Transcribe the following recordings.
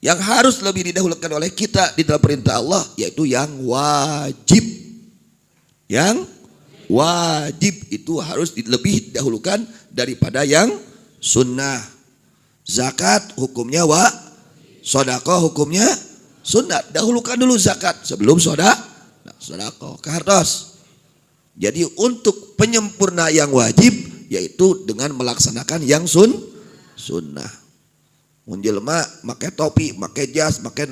Yang harus lebih didahulukan oleh kita di dalam perintah Allah yaitu yang wajib. Yang wajib itu harus lebih didahulukan daripada yang sunnah. Zakat hukumnya sedekah hukumnya sunnah. Dahulukan dulu zakat sebelum sedekah. Kartos. Jadi untuk penyempurna yang wajib yaitu dengan melaksanakan yang sunnah. Mun jelema make topi, make jas, make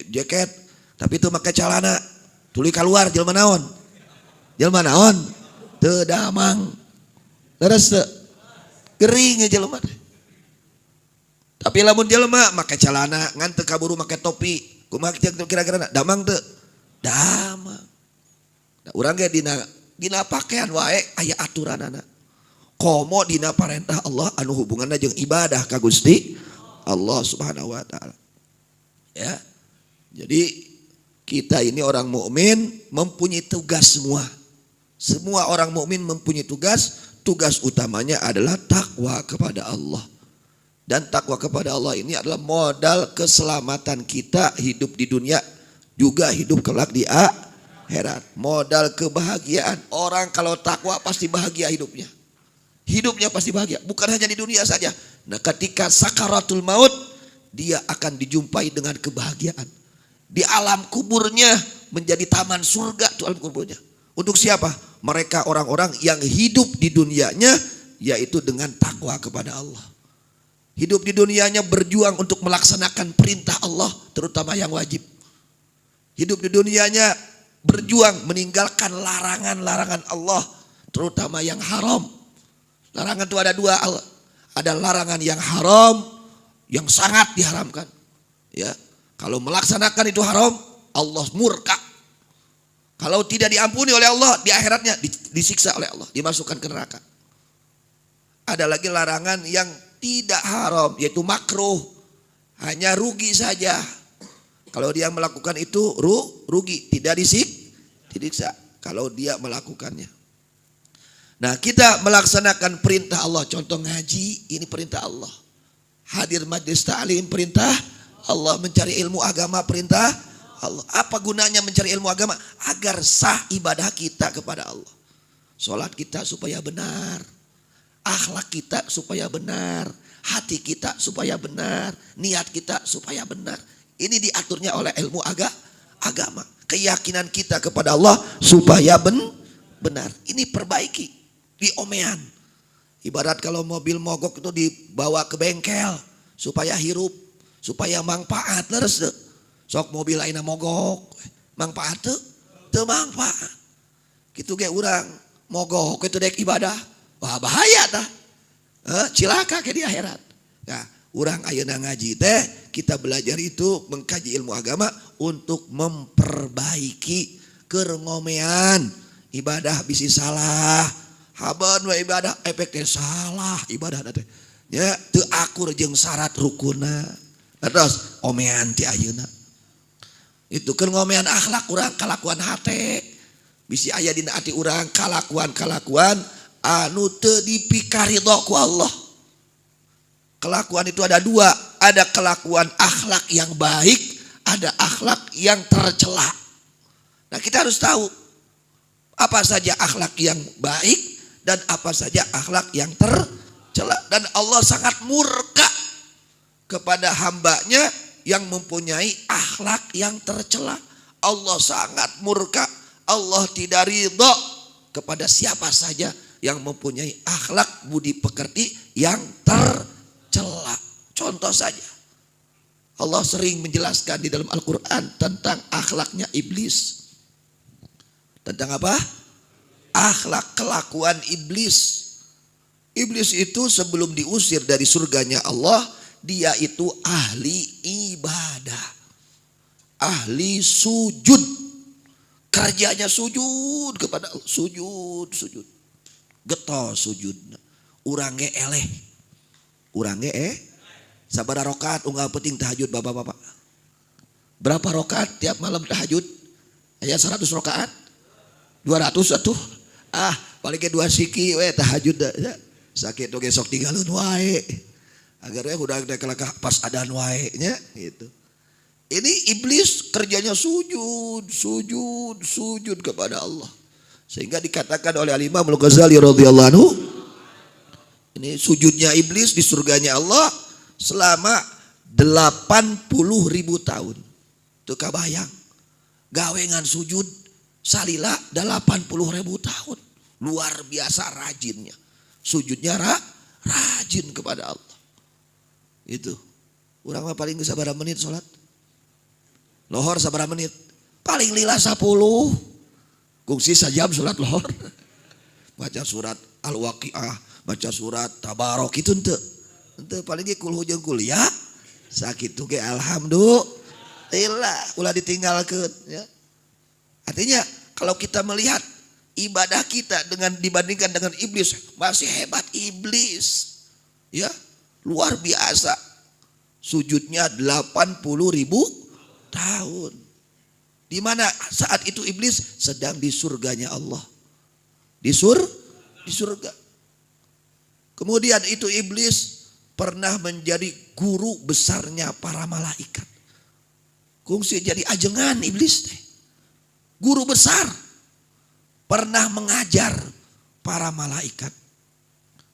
jaket, tapi itu make celana. Tuluy keluar jelema naon? Jelema naon? Teu damang. Leres teu? Gering jelema teh. Tapi lamun jelema make celana ngan teu kaburu make topi, kumaha kira-kira damang teu? Damang. Nah, urang ge dina pakaian wae aya aturanana. Komo dina parentah Allah anu hubunganna jeung ibadah ka Gusti Allah Subhanahu wa taala. Ya. Jadi kita ini orang mukmin mempunyai tugas semua. Semua orang mukmin mempunyai tugas utamanya adalah takwa kepada Allah. Dan takwa kepada Allah ini adalah modal keselamatan kita hidup di dunia juga hidup kelak di akhirat. Modal kebahagiaan. Orang kalau takwa pasti bahagia hidupnya. Hidupnya pasti bahagia, bukan hanya di dunia saja. Nah, ketika sakaratul maut, dia akan dijumpai dengan kebahagiaan. Di alam kuburnya menjadi taman surga itu alam kuburnya. Untuk siapa? Mereka orang-orang yang hidup di dunianya yaitu dengan takwa kepada Allah. Hidup di dunianya berjuang untuk melaksanakan perintah Allah, terutama yang wajib. Hidup di dunianya berjuang meninggalkan larangan-larangan Allah, terutama yang haram. Larangan itu ada dua, ada larangan yang haram, yang sangat diharamkan. Ya, kalau melaksanakan itu haram, Allah murka. Kalau tidak diampuni oleh Allah, di akhiratnya disiksa oleh Allah, dimasukkan ke neraka. Ada lagi larangan yang tidak haram, yaitu makruh, hanya rugi saja. Kalau dia melakukan itu rugi, tidak disiksa kalau dia melakukannya. Nah, kita melaksanakan perintah Allah. Contoh ngaji, ini perintah Allah. Hadir majlis ta'lim perintah Allah. Mencari ilmu agama perintah Allah. Apa gunanya mencari ilmu agama? Agar sah ibadah kita kepada Allah. Sholat kita supaya benar. Akhlak kita supaya benar. Hati kita supaya benar. Niat kita supaya benar. Ini diaturnya oleh ilmu agama. Keyakinan kita kepada Allah supaya benar. Ini perbaiki. Di omean. Ibarat kalau mobil mogok itu dibawa ke bengkel supaya hirup, supaya manfaat. Leres deh. Sok mobil lainnya mogok, manfaat teu manfaat. Kitu ge urang mogok itu dek ibadah. Wah bahaya tah. Cilaka ke di akhirat. Nah, urang ayeuna ngaji teh kita belajar itu mengkaji ilmu agama untuk memperbaiki keur ngomean ibadah bisi salah. Haban we ibadah efeknya salah ibadah teh. Ya teu akur jeung syarat rukunna. Terus omean ti ayeuna. Itu keur ngomean akhlak urang kalakuan hate. Bisi aya dina ati urang kalakuan anu teu dipikaridho ku Allah. Kelakuan itu ada dua, ada kelakuan akhlak yang baik, ada akhlak yang tercela. Nah, kita harus tahu apa saja akhlak yang baik dan apa saja akhlak yang tercela. Dan Allah sangat murka kepada hambanya yang mempunyai akhlak yang tercela. Allah sangat murka. Allah tidak ridho kepada siapa saja yang mempunyai akhlak budi pekerti yang tercela. Contoh saja, Allah sering menjelaskan di dalam Al-Quran tentang akhlaknya iblis. Tentang apa? Akhlak kelakuan iblis. Iblis itu sebelum diusir dari surganya Allah, dia itu ahli ibadah, ahli sujud. Kerjanya sujud kepada Allah, sujud. Getol sujud. Urangnya eleh. Sabaraha rakaat unggal penting tahajud bapak-bapak. Berapa rakaat tiap malam tahajud? Aya 100 rakaat? 200 atuh. Paling ke 2 siki we tahajud da. Sakit oge sok tinggalun wae. Agarnya udah pas adan wae nya gitu. Ini iblis kerjanya sujud kepada Allah. Sehingga dikatakan oleh Al-Imam Al-Ghazali radhiyallahu anhu, ini sujudnya iblis di surganya Allah selama 80.000 tahun. Tuh kabayang. Gawengan sujud salila 80.000 tahun. Luar biasa rajinnya. Sujudnya rajin kepada Allah. Itu. Urang mah paling sabaraha menit salat? Lohor sabaraha menit? Paling lila 10. Kungsi sajam salat lohor. Baca surat Al-Waqiah, baca surat Tabarok itu henteu. Henteu paling ge kulhu jeung kuliah. Sakitu ge alhamdulillah ulah ditinggalkeun ya. Artinya kalau kita melihat ibadah kita dibandingkan dengan iblis, masih hebat iblis. Ya, luar biasa. Sujudnya 80.000 tahun. Di mana saat itu iblis sedang di surganya Allah. Di surga. Kemudian itu iblis pernah menjadi guru besarnya para malaikat. Kungsi jadi ajengan iblis teh. Guru besar. Pernah mengajar para malaikat.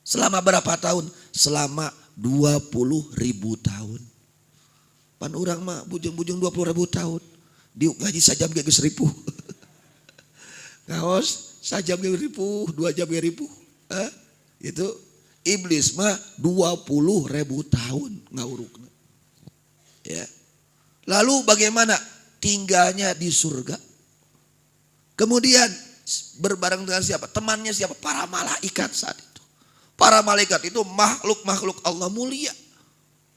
Selama berapa tahun? Selama 20.000 tahun. Pan urang mah bujung-bujung 20.000 tahun. Diuk ngaji sajam ge geus ripuh. Ngaos sajam ge ripuh, 2 jam ge ripuh. Itu iblis mah 20.000 tahun ngawurukna. Ya. Lalu bagaimana tinggalnya di surga? Kemudian berbareng dengan siapa? Temannya siapa? Para malaikat saat itu. Para malaikat itu makhluk-makhluk Allah mulia.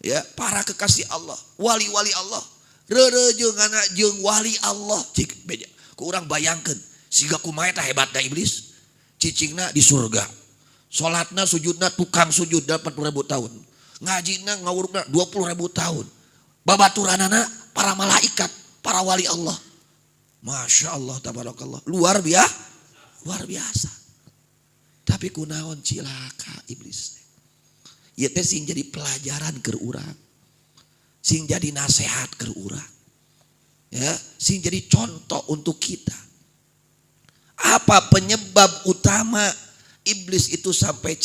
Ya, para kekasih Allah, wali-wali Allah. Reure jeung anak jeung wali Allah. Cik beda. Ku urang bayangkeun, siga kumaha eta hebatna iblis. Cicingna di surga. Salatna sujudna tukang sujud 80.000 tahun. Ngajina ngawurukna 20.000 tahun. Babaturanana para malaikat, para wali Allah. Masya Allah tabarakallah. Luar biasa. Tapi kunaon cilaka iblis. Ieu teh sing jadi pelajaran keur urang. Sing jadi nasihat keur urang. Ya, sing jadi contoh untuk kita. Apa penyebab utama iblis itu sampai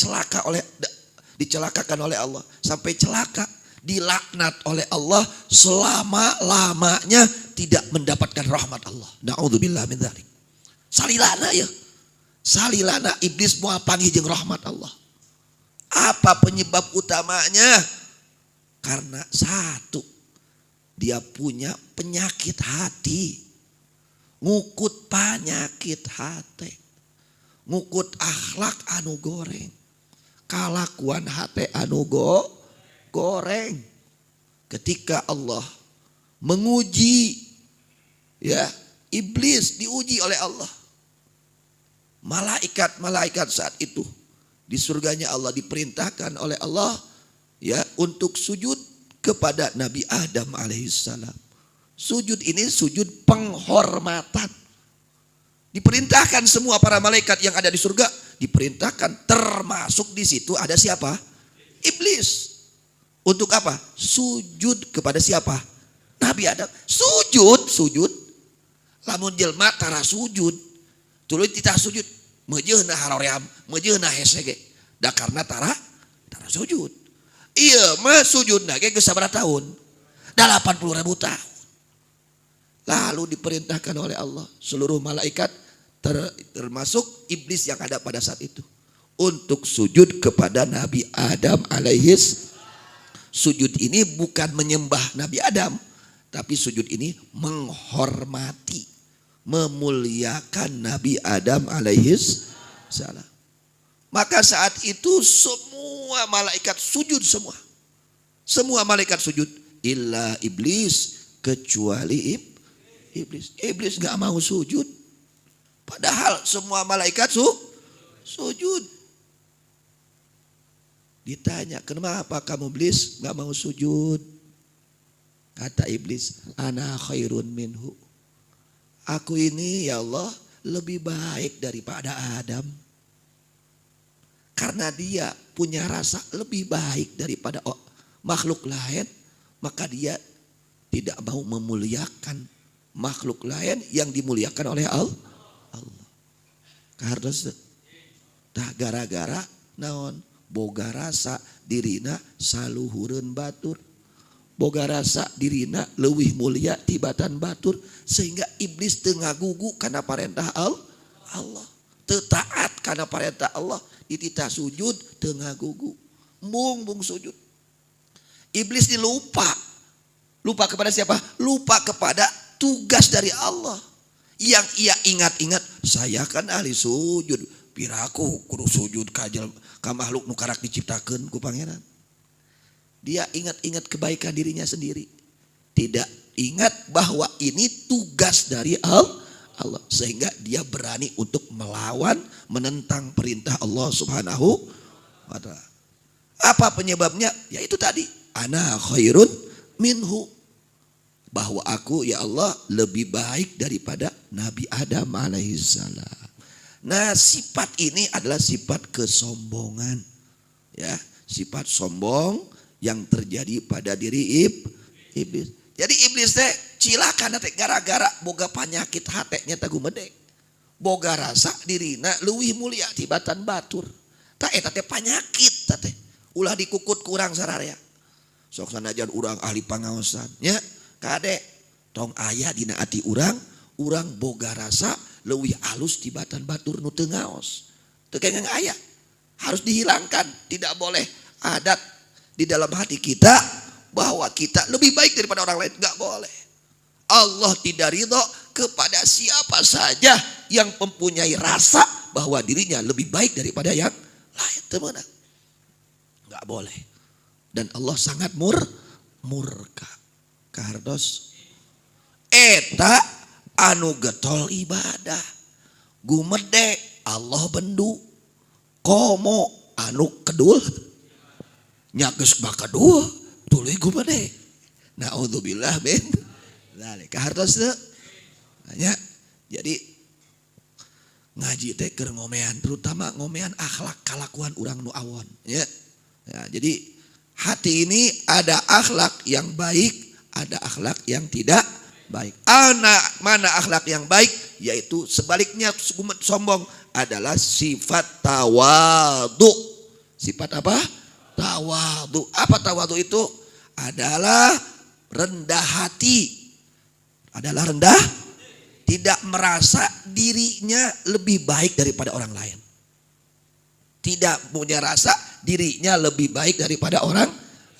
dicelakakan oleh Allah, sampai celaka, dilaknat oleh Allah, selama-lamanya tidak mendapatkan rahmat Allah. Na'udzubillah min dzalik. Salilana ya. Salilana iblis moal panggih jeung rahmat Allah. Apa penyebab utamanya? Karena satu, dia punya penyakit hati. Ngukut penyakit hati. Ngukut akhlak anu goreng. Kalakuan hati anu goreng. Ketika Allah menguji ya, iblis diuji oleh Allah. Malaikat-malaikat saat itu di surganya Allah diperintahkan oleh Allah ya untuk sujud kepada Nabi Adam alaihissalam. Sujud ini sujud penghormatan. Diperintahkan semua para malaikat yang ada di surga, diperintahkan, termasuk di situ ada siapa? Iblis. Untuk apa? Sujud kepada siapa? Nabi Adam. Sujud. Lamun jelma tara sujud. Tuluy titah sujud. Meujeunna haroream, meujeunna hesege. Da karena tara sujud. Iya mah sujudna ge geus sabaraha tahun? 80.000 tahun. Lalu diperintahkan oleh Allah seluruh malaikat termasuk iblis yang ada pada saat itu untuk sujud kepada Nabi Adam alaihis. Sujud ini bukan menyembah Nabi Adam, tapi sujud ini menghormati, memuliakan Nabi Adam alaihis salam. Maka saat itu semua malaikat sujud semua. Semua malaikat sujud. Illa iblis. Kecuali iblis. Iblis gak mau sujud. Padahal semua malaikat sujud. Ditanya, kenapa kamu iblis gak mau sujud? Kata iblis, ana khairun minhu. Aku ini ya Allah lebih baik daripada Adam. Karena dia punya rasa lebih baik daripada makhluk lain, maka dia tidak mau memuliakan makhluk lain yang dimuliakan oleh Allah. Karena tah gara-gara naon boga rasa dirina saluhureun batur, boga rasa dirina leuwih mulia tibatan batur, sehingga iblis teu ngagugu kana parentah Allah, teu taat kana parentah Allah, dititah sujud teu ngagugu, mung sujud. Iblis dilupa. Lupa kepada siapa? Lupa kepada tugas dari Allah. Yang ia ingat-ingat, saya kan ahli sujud, piraku kudu sujud kajal ka makhluk nu karak diciptakeun ku pangeran. Dia ingat-ingat kebaikan dirinya sendiri. Tidak ingat bahwa ini tugas dari Allah. Sehingga dia berani untuk melawan, menentang perintah Allah Subhanahu wa ta'ala. Apa penyebabnya? Ya itu tadi. Ana khairun minhu, bahwa aku ya Allah lebih baik daripada Nabi Adam alaihissalam. Nah, sifat ini adalah sifat kesombongan, ya, sifat sombong yang terjadi pada diri iblis. Jadi iblis teh cilaka teh gara-gara boga penyakit hatenya tagu medek, boga rasa dirina leuwih mulia tibatan batur. Tak eta teh penyakit teh ulah dikukut kurang sararea. Sok sanajan urang ahli pangaosan nya kade tong aya dina ati urang boga rasa leuwih alus tibatan batur nu teu ngaos. Teu kenging aya. Harus dihilangkan, tidak boleh adat di dalam hati kita bahwa kita lebih baik daripada orang lain, enggak boleh. Allah tidak ridho kepada siapa saja yang mempunyai rasa bahwa dirinya lebih baik daripada yang lain, teman-teman. Enggak boleh. Dan Allah sangat murka. Kardos eta anu getol ibadah gumede Allah bendu komo anu kedul nyageus bakadul tuluy gumede naudzubillah min dzalik. Kardos nya jadi ngaji teh keur ngomean, terutama ngomean akhlak kalakuan urang nu awon ya. Jadi hati ini ada akhlak yang baik, ada akhlak yang tidak baik. Mana akhlak yang baik? Yaitu sebaliknya sombong adalah sifat tawadu. Sifat apa? Tawadu. Apa tawadu itu? Adalah rendah hati. Adalah rendah, tidak merasa dirinya lebih baik daripada orang lain. Tidak punya rasa dirinya lebih baik daripada orang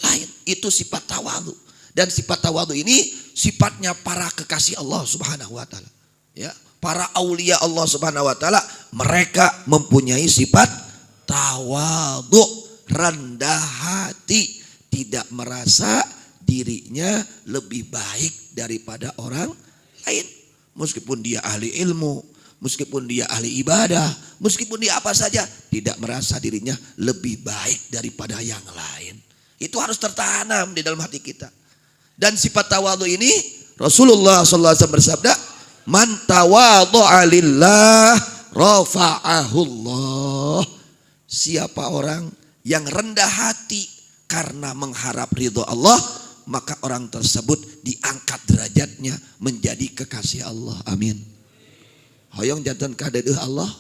lain. Itu sifat tawadu. Dan sifat tawadu ini sifatnya para kekasih Allah Subhanahu wa ta'ala. Ya, para aulia Allah Subhanahu wa ta'ala, mereka mempunyai sifat tawadu, rendah hati, tidak merasa dirinya lebih baik daripada orang lain. Meskipun dia ahli ilmu, meskipun dia ahli ibadah, meskipun dia apa saja, tidak merasa dirinya lebih baik daripada yang lain. Itu harus tertanam di dalam hati kita. Dan sifat tawadhu ini Rasulullah SAW bersabda, man tawadhu'a lillah rafa'ahullah. Siapa orang yang rendah hati karena mengharap ridho Allah, maka orang tersebut diangkat derajatnya menjadi kekasih Allah. Amin. Hoyong janten kadeuh Allah,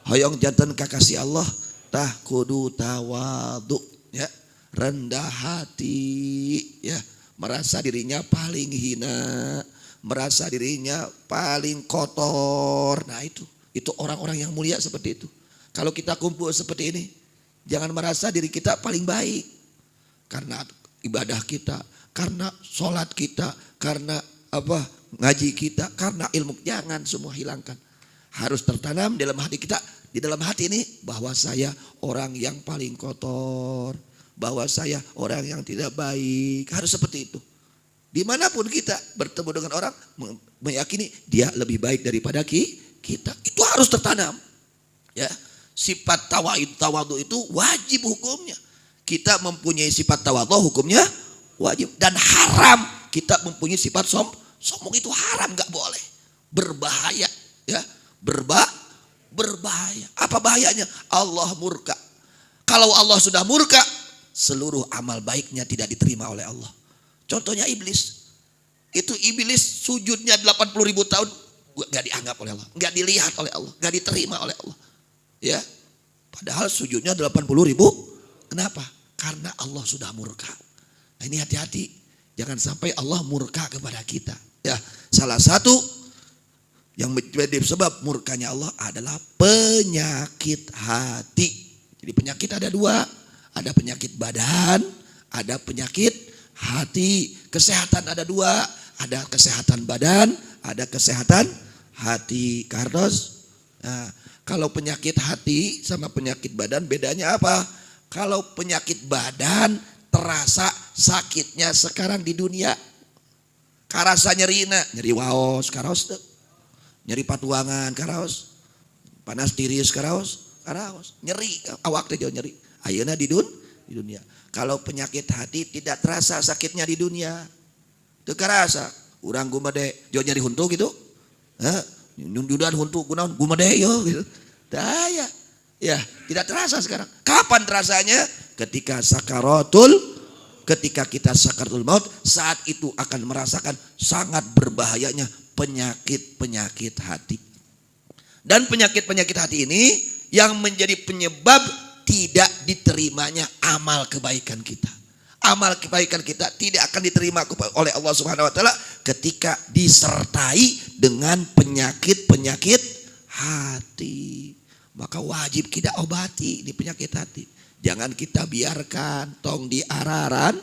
hoyong janten kakasih Allah, tah kudu tawadhu ya, rendah hati ya, merasa dirinya paling hina, merasa dirinya paling kotor. Nah itu orang-orang yang mulia seperti itu. Kalau kita kumpul seperti ini, jangan merasa diri kita paling baik karena ibadah kita, karena sholat kita, karena apa ngaji kita, karena ilmu. Jangan semua hilangkan. Harus tertanam dalam hati kita, di dalam hati ini, bahwa saya orang yang paling kotor, bahwa saya orang yang tidak baik. Harus seperti itu. Dimanapun kita bertemu dengan orang, meyakini dia lebih baik daripada kita. Itu harus tertanam. Ya, sifat tawadhu itu wajib hukumnya. Kita mempunyai sifat tawadhu hukumnya wajib, dan haram kita mempunyai sifat sombong. Itu haram, nggak boleh, berbahaya ya. Berbahaya. Apa bahayanya? Allah murka. Kalau Allah sudah murka, seluruh amal baiknya tidak diterima oleh Allah. Contohnya iblis. Itu iblis sujudnya 80.000 tahun gak dianggap oleh Allah, gak dilihat oleh Allah, gak diterima oleh Allah. Ya, padahal sujudnya 80.000. Kenapa? Karena Allah sudah murka. Nah ini hati-hati, jangan sampai Allah murka kepada kita. Ya, salah satu yang menjadi sebab murkanya Allah adalah penyakit hati. Jadi penyakit ada dua, ada penyakit badan, ada penyakit hati. Kesehatan ada dua, ada kesehatan badan, ada kesehatan hati. Kardos. Nah, kalau penyakit hati sama penyakit badan bedanya apa? Kalau penyakit badan terasa sakitnya sekarang di dunia. Karasa nyerina, nyeri waos, karaos, nyeri patuangan, karaos, panas tiris, karaos, nyeri awak teh nyeri. Ayeuna di dunia. Kalau penyakit hati tidak terasa sakitnya di dunia. Teu karasa. Urang gumede jo nyeri huntu gitu. Nyundudan huntu kunaon gumede yo gitu. Daya. Ya, tidak terasa sekarang. Kapan terasanya? Ketika kita sakaratul maut, saat itu akan merasakan sangat berbahayanya penyakit hati. Dan penyakit hati ini yang menjadi penyebab tidak diterimanya amal kebaikan kita. Amal kebaikan kita tidak akan diterima oleh Allah Subhanahu wa taala ketika disertai dengan penyakit hati. Maka wajib kita obati di penyakit hati. Jangan kita biarkan tong diararan.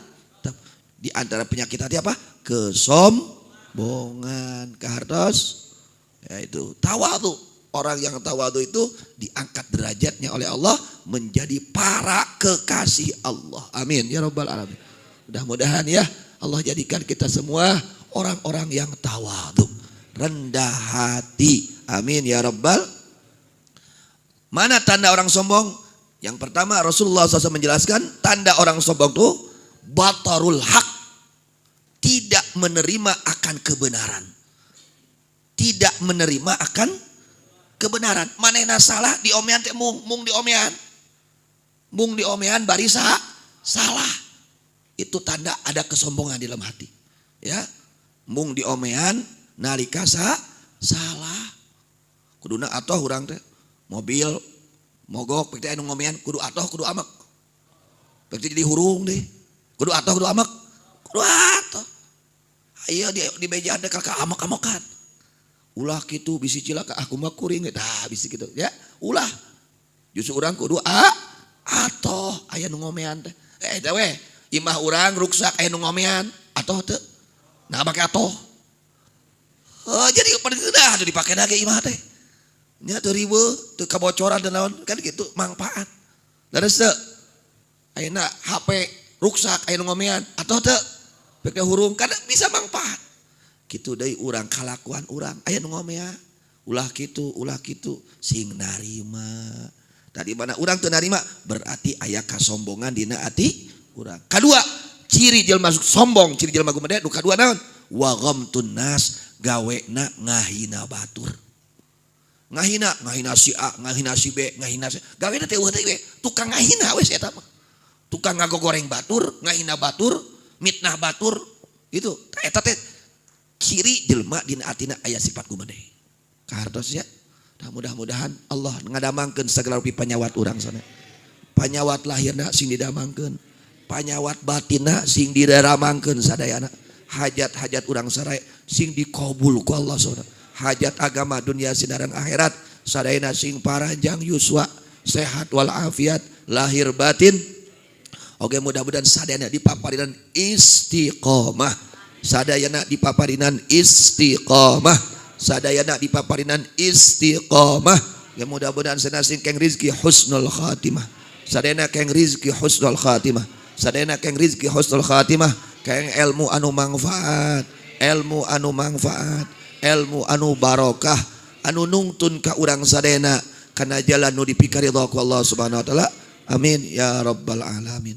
Di antara penyakit hati apa? Kesombongan, kehartos, yaitu tawadhu. Orang yang tawadhu itu diangkat derajatnya oleh Allah menjadi para kekasih Allah. Amin ya rabbal alamin. Mudah-mudahan ya Allah jadikan kita semua orang-orang yang tawadhu, rendah hati. Amin ya rabbal. Mana tanda orang sombong? Yang pertama Rasulullah SAW menjelaskan tanda orang sombong itu batarul haq, tidak menerima akan kebenaran. Tidak menerima akan kebenaran. Manehna salah diomean teh mung diomean. Mung diomean bari salah. Itu tanda ada kesombongan di dalam hati. Ya. Mung diomean nalika salah. Kuduna atoh urang teh mobil mogok pek teh anu ngomean kudu atoh kudu amek. Pek teh jadi hurung deh. Kudu atoh kudu amek. Kudu atoh. Ayo di meja ada kakak amek-amekan. Ulah kitu bisi cilaka aku mah kuring tah bisi kitu ya. Ulah. Justru urang kudu atoh aya nu ngomean teh. Teh we imah urang ruksak aya nu ngomean atoh teu. Nah make atoh. Jadi pada sudah dipake lagi imah teh. Nya teu riweuh, teu kabocoran dan lawan kan gitu manfaat. Dados teu ayeuna HP ruksak aya nu ngomean atoh teu pek hurung kan bisa manfaat. Kitu deui urang kalakuan urang aya nu ngomean ulah kitu sing narima. Tadi mana urang teu narima berarti aya kasombongan dina ati urang. Kadua, ciri jelema sombong, ciri jelema gumede nu kadua naon? Wa ghamtun nas, gawena ngahina batur. Ngahina si A, ngahina si B, ngahina si gawena teh we tukang ngahina we eta mah. Tukang ngagogoreng batur, ngahina batur, mitnah batur. Itu eta teh ciri jelema dina atina aya sifat gumede. Kahartos ya. Mudah-mudahan Allah ngadamangkeun sagala rupi panyawat urang sana. Panyawat lahirna sing didamangkeun, panyawat batinna sing didaramangkeun sadayana. Hajat-hajat urang saraya sing dikabul ku Allah subhanahu. Hajat agama dunia sinaran akhirat sadayana sing paranjang yuswa sehat wal afiat lahir batin. Oke mudah-mudahan sadayana dipaparinan istiqomah. Sadayana dipaparinan istiqomah. Sadayana dipaparinan istiqomah. Ya mudah-mudahan sadayana sing keng rizki husnul khatimah. Sadayana keng rizki husnul khatimah. Sadayana keng rizki husnul khatimah. Keng ilmu anu manfaat. Ilmu anu manfaat. Ilmu anu barokah anu nungtun ka urang sadayana kana jalan nu dipikaridho ku Allah Subhanahu wa taala. Amin ya rabbal alamin.